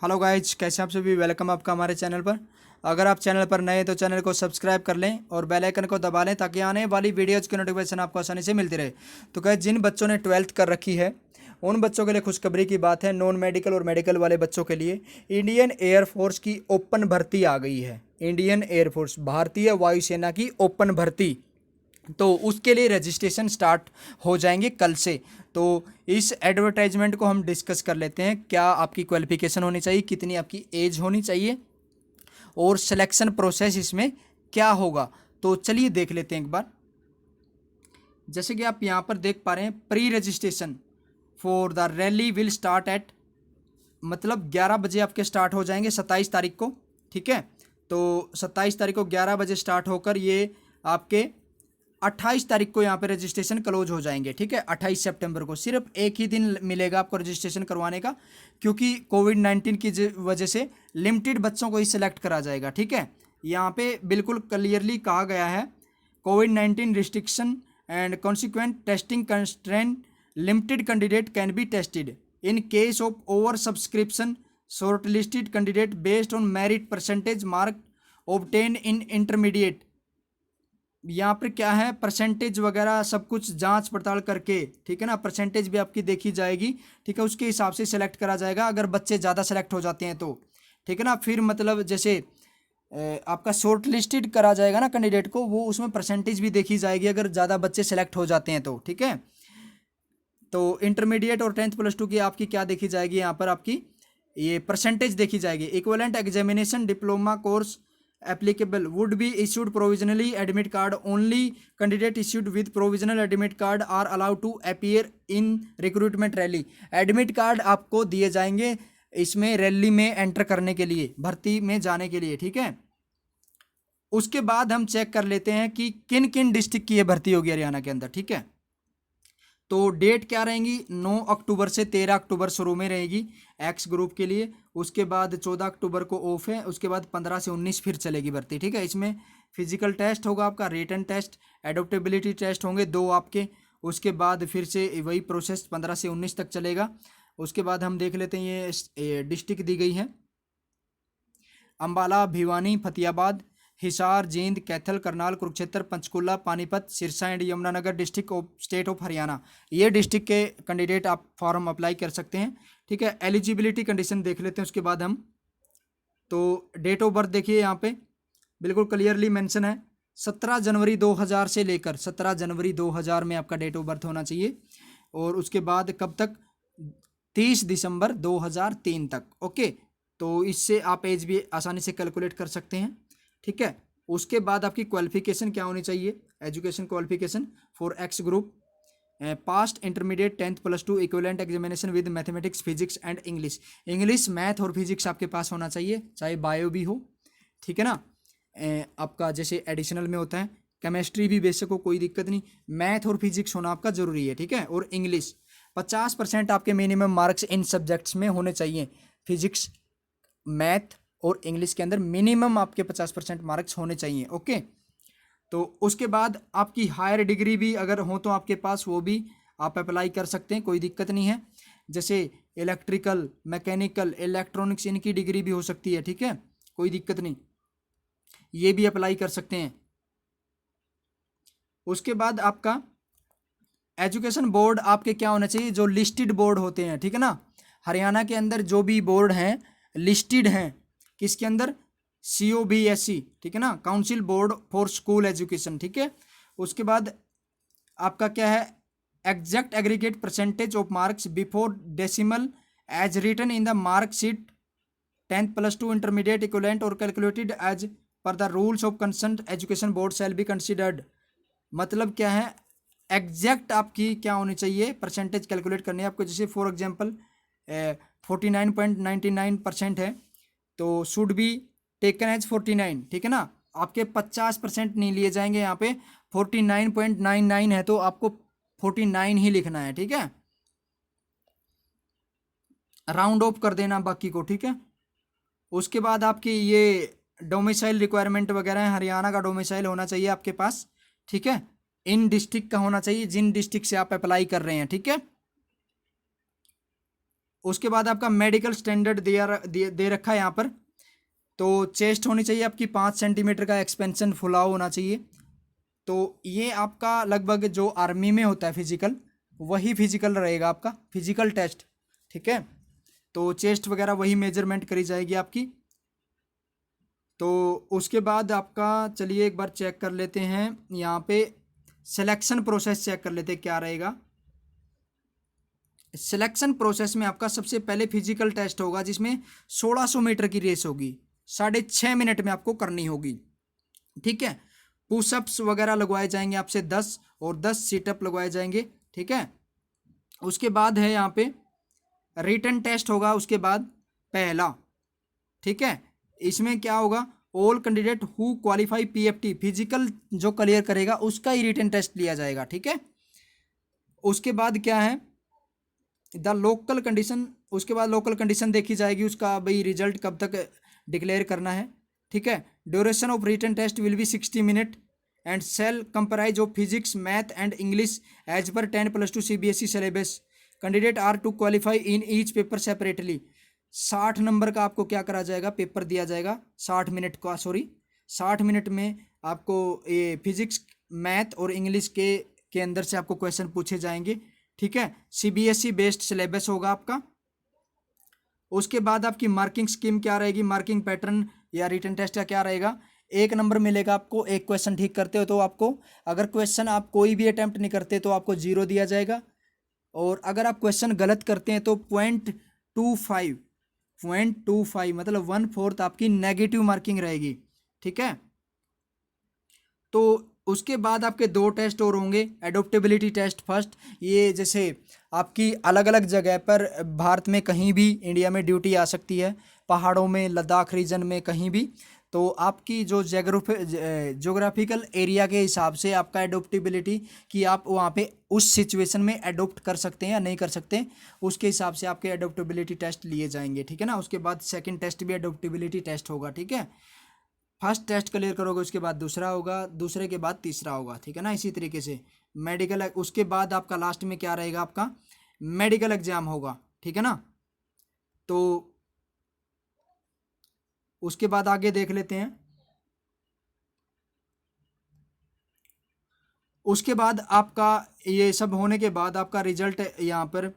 Hello guys, कैसे आप सभी। वेलकम आपका हमारे चैनल पर। अगर आप चैनल पर नए हैं तो चैनल को सब्सक्राइब कर लें और बेल आइकन को दबा लें ताकि आने वाली वीडियोज़ की नोटिफिकेशन आपको आसानी से मिलती रहे। तो गाइज, जिन बच्चों ने 12th कर रखी है उन बच्चों के लिए खुशखबरी की बात है। नॉन मेडिकल और मेडिकल वाले बच्चों के लिए इंडियन एयरफोर्स की ओपन भर्ती आ गई है। इंडियन एयरफोर्स, भारतीय वायुसेना की ओपन भर्ती, तो उसके लिए रजिस्ट्रेशन स्टार्ट हो जाएंगे कल से। तो इस एडवर्टाइजमेंट को हम डिस्कस कर लेते हैं। क्या आपकी क्वालिफिकेशन होनी चाहिए, कितनी आपकी एज होनी चाहिए और सिलेक्शन प्रोसेस इसमें क्या होगा, तो चलिए देख लेते हैं एक बार। जैसे कि आप यहाँ पर देख पा रहे हैं, pre registration for the rally will start at, मतलब 11 बजे आपके स्टार्ट हो जाएंगे 27 तारीख को। ठीक है, तो 27 तारीख को 11 बजे स्टार्ट होकर ये आपके 28 तारीख को यहाँ पे रजिस्ट्रेशन क्लोज हो जाएंगे। ठीक है, 28 सितंबर को सिर्फ एक ही दिन मिलेगा आपको रजिस्ट्रेशन करवाने का, क्योंकि कोविड-19 की वजह से लिमिटेड बच्चों को ही सिलेक्ट करा जाएगा। ठीक है, यहाँ पे बिल्कुल क्लियरली कहा गया है, कोविड-19 restriction and consequent testing constraint, limited candidate can be tested in case of over subscription, shortlisted candidate based on merit percentage mark obtain in intermediate. यहाँ पर क्या है, परसेंटेज वगैरह सब कुछ जांच पड़ताल करके, ठीक है ना, परसेंटेज भी आपकी देखी जाएगी। ठीक है, उसके हिसाब से सिलेक्ट करा जाएगा। अगर बच्चे ज़्यादा सेलेक्ट हो जाते हैं तो ठीक है ना, फिर मतलब जैसे आपका शॉर्ट लिस्टेड करा जाएगा ना कैंडिडेट को, वो उसमें परसेंटेज भी देखी जाएगी अगर ज़्यादा बच्चे सेलेक्ट हो जाते हैं तो। ठीक है, तो इंटरमीडिएट और 10th + 2 की आपकी क्या देखी जाएगी, यहाँ पर आपकी ये परसेंटेज देखी जाएगी। Equivalent examination diploma course applicable would be issued provisionally admit card. Only candidate issued with provisional admit card are allowed to appear in recruitment rally. admit card आपको दिए जाएंगे इसमें रैली में एंटर करने के लिए, भर्ती में जाने के लिए। ठीक है, उसके बाद हम चेक कर लेते हैं कि किन किन डिस्ट्रिक्ट की ये भर्ती होगी हरियाणा के अंदर। ठीक है, तो डेट क्या रहेंगी, 9 अक्टूबर से 13 अक्टूबर शुरू में रहेगी एक्स ग्रुप के लिए। उसके बाद 14 अक्टूबर को ऑफ है। उसके बाद 15 से 19 फिर चलेगी भर्ती। ठीक है, इसमें फिजिकल टेस्ट होगा आपका, रिटन टेस्ट, एडोप्टेबिलिटी टेस्ट होंगे 2 आपके। उसके बाद फिर से वही प्रोसेस 15 से 19 तक चलेगा। उसके बाद हम देख लेते हैं ये डिस्ट्रिक्ट दी गई है, Ambala, Bhiwani, Fatehabad, Hisar, Jind, Kaithal, Karnal, Kurukshetra, Panchkula, Panipat, Sirsa and Yamunanagar district of state of Haryana. ये डिस्ट्रिक्ट के कैंडिडेट आप फॉर्म अप्लाई कर सकते हैं। ठीक है, एलिजिबिलिटी कंडीशन देख लेते हैं उसके बाद हम। तो डेट ऑफ बर्थ देखिए, यहाँ पे बिल्कुल क्लियरली मेंशन है, 17 जनवरी 2000 से लेकर 17 जनवरी 2000 में आपका डेट ऑफ बर्थ होना चाहिए। और उसके बाद कब तक, 30 दिसंबर 2003 तक। ओके, तो इससे आप एज भी आसानी से कैलकुलेट कर सकते हैं। ठीक है, उसके बाद आपकी क्वालिफिकेशन क्या होनी चाहिए, education qualification for x group, past intermediate 10th + 2 equivalent examination with mathematics, physics and English. English, math और फिजिक्स आपके पास होना चाहिए, चाहे बायो भी हो। ठीक है ना, आपका जैसे एडिशनल में होता है, केमिस्ट्री भी बेसिक हो, कोई दिक्कत नहीं, मैथ और फिजिक्स होना आपका जरूरी है। ठीक है, और इंग्लिश 50% आपके मिनिमम मार्क्स इन सब्जेक्ट्स में होने चाहिए। फिजिक्स, मैथ और इंग्लिश के अंदर मिनिमम आपके 50% मार्क्स होने चाहिए। ओके, तो उसके बाद आपकी हायर डिग्री भी अगर हो तो आपके पास, वो भी आप अप्लाई कर सकते हैं, कोई दिक्कत नहीं है। जैसे इलेक्ट्रिकल, मैकेनिकल, इलेक्ट्रॉनिक्स, इनकी डिग्री भी हो सकती है। ठीक है, कोई दिक्कत नहीं, ये भी अप्लाई कर सकते हैं। उसके बाद आपका एजुकेशन बोर्ड आपके क्या होना चाहिए, जो लिस्टेड बोर्ड होते हैं। ठीक है ना, हरियाणा के अंदर जो भी बोर्ड हैं लिस्टेड हैं, किसके अंदर, COBSE। ठीक है ना, council board for school education. ठीक है, उसके बाद आपका क्या है, exact aggregate percentage of marks before decimal as written in the marksheet 10th + 2 intermediate equivalent और calculated as per the rules of concern education board shall be considered. मतलब क्या है, एग्जैक्ट आपकी क्या होनी चाहिए, परसेंटेज कैलकुलेट करनी है आपको। जैसे फॉर एग्जांपल 49.99% है, तो शुड बी टेकन एज 49। ठीक है ना, आपके 50% नहीं लिए जाएंगे, यहाँ पे 49.99 है तो आपको 49 ही लिखना है। ठीक है, राउंड ऑफ कर देना बाकी को। ठीक है, उसके बाद आपकी ये डोमिसाइल रिक्वायरमेंट वगैरह है, हरियाणा का डोमिसाइल होना चाहिए आपके पास। ठीक है, इन डिस्ट्रिक्ट का होना चाहिए जिन डिस्ट्रिक्ट से आप अप्लाई कर रहे हैं। ठीक है, उसके बाद आपका मेडिकल स्टैंडर्ड दे रखा है यहाँ पर। तो चेस्ट होनी चाहिए आपकी 5 सेंटीमीटर का, एक्सपेंशन फुलाव होना चाहिए। तो ये आपका लगभग जो आर्मी में होता है फिजिकल, वही फिजिकल रहेगा आपका फिजिकल टेस्ट, ठीक है। तो चेस्ट वगैरह वही मेजरमेंट करी जाएगी आपकी। तो उसके बाद आपका चलिए एक बार चेक कर लेते हैं, यहाँ पे सिलेक्शन प्रोसेस चेक कर लेते हैं क्या रहेगा। सिलेक्शन प्रोसेस में आपका सबसे पहले फिजिकल टेस्ट होगा, जिसमें 1600 मीटर की रेस होगी, 6.5 मिनट में आपको करनी होगी, ठीक है। पुशअप्स वगैरह लगवाए जाएंगे आपसे 10, और 10 सीटअप लगवाए जाएंगे, ठीक है। उसके बाद है यहाँ पे रिटन टेस्ट होगा, उसके बाद पहला, ठीक है। इसमें क्या होगा, all candidate who qualify PFT, physical जो क्लियर करेगा उसका ही रिटन टेस्ट लिया जाएगा, ठीक है। उसके बाद क्या है, द लोकल कंडीशन, उसके बाद लोकल कंडीशन देखी जाएगी, उसका भाई रिजल्ट कब तक डिक्लेयर करना है, ठीक है। Duration of written test will be 60 minute and shall comprise of physics, math and English as per 10+2 CBSE syllabus. Candidate are to qualify in each paper separately. 60 number का आपको क्या करा जाएगा, पेपर दिया जाएगा 60 मिनट का, 60 मिनट में आपको ये फिजिक्स, मैथ और इंग्लिश के अंदर से आपको क्वेश्चन पूछे जाएंगे, ठीक है। CBSE बेस्ड सिलेबस होगा आपका। उसके बाद आपकी मार्किंग स्कीम क्या रहेगी, मार्किंग पैटर्न या रिटन टेस्ट का क्या रहेगा। 1 नंबर मिलेगा आपको, एक क्वेश्चन ठीक करते हो तो आपको, अगर क्वेश्चन आप कोई भी अटेम्प्ट नहीं करते तो आपको 0 दिया जाएगा, और अगर आप क्वेश्चन गलत करते हैं तो 0.25 मतलब 1/4 आपकी नेगेटिव मार्किंग रहेगी, ठीक है। तो उसके बाद आपके 2 टेस्ट और होंगे, एडोप्टेबिलिटी टेस्ट फर्स्ट, ये जैसे आपकी अलग अलग जगह पर भारत में कहीं भी इंडिया में ड्यूटी आ सकती है, पहाड़ों में, लद्दाख रीजन में, कहीं भी। तो आपकी जो जोग्राफिकल एरिया के हिसाब से आपका एडोप्टेबिलिटी, कि आप वहाँ पे उस सिचुएशन में एडोप्ट कर सकते हैं या नहीं कर सकते, उसके हिसाब से आपके एडोप्टेबिलिटी टेस्ट लिए जाएंगे, ठीक है ना। उसके बाद सेकंड टेस्ट भी एडोप्टेबिलिटी टेस्ट होगा, ठीक है। फर्स्ट टेस्ट क्लियर करोगे उसके बाद दूसरा होगा, दूसरे के बाद तीसरा होगा, ठीक है ना। इसी तरीके से मेडिकल, उसके बाद आपका लास्ट में क्या रहेगा, आपका मेडिकल एग्जाम होगा, ठीक है ना। तो उसके बाद आगे देख लेते हैं। उसके बाद आपका ये सब होने के बाद आपका रिजल्ट यहाँ पर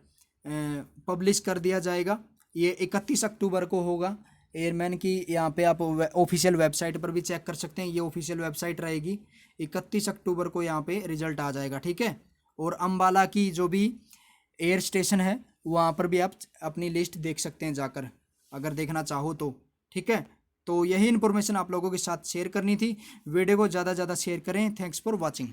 पब्लिश कर दिया जाएगा, ये 31 अक्टूबर को होगा। एयरमैन की यहाँ पे आप ऑफिशियल वेबसाइट पर भी चेक कर सकते हैं, ये ऑफिशियल वेबसाइट रहेगी। 31 अक्टूबर को यहाँ पे रिजल्ट आ जाएगा, ठीक है। और अम्बाला की जो भी एयर स्टेशन है वहाँ पर भी आप अपनी लिस्ट देख सकते हैं जाकर, अगर देखना चाहो तो, ठीक है। तो यही इन्फॉर्मेशन आप लोगों के साथ शेयर करनी थी। वीडियो को ज़्यादा से ज़्यादा शेयर करें। Thanks for watching.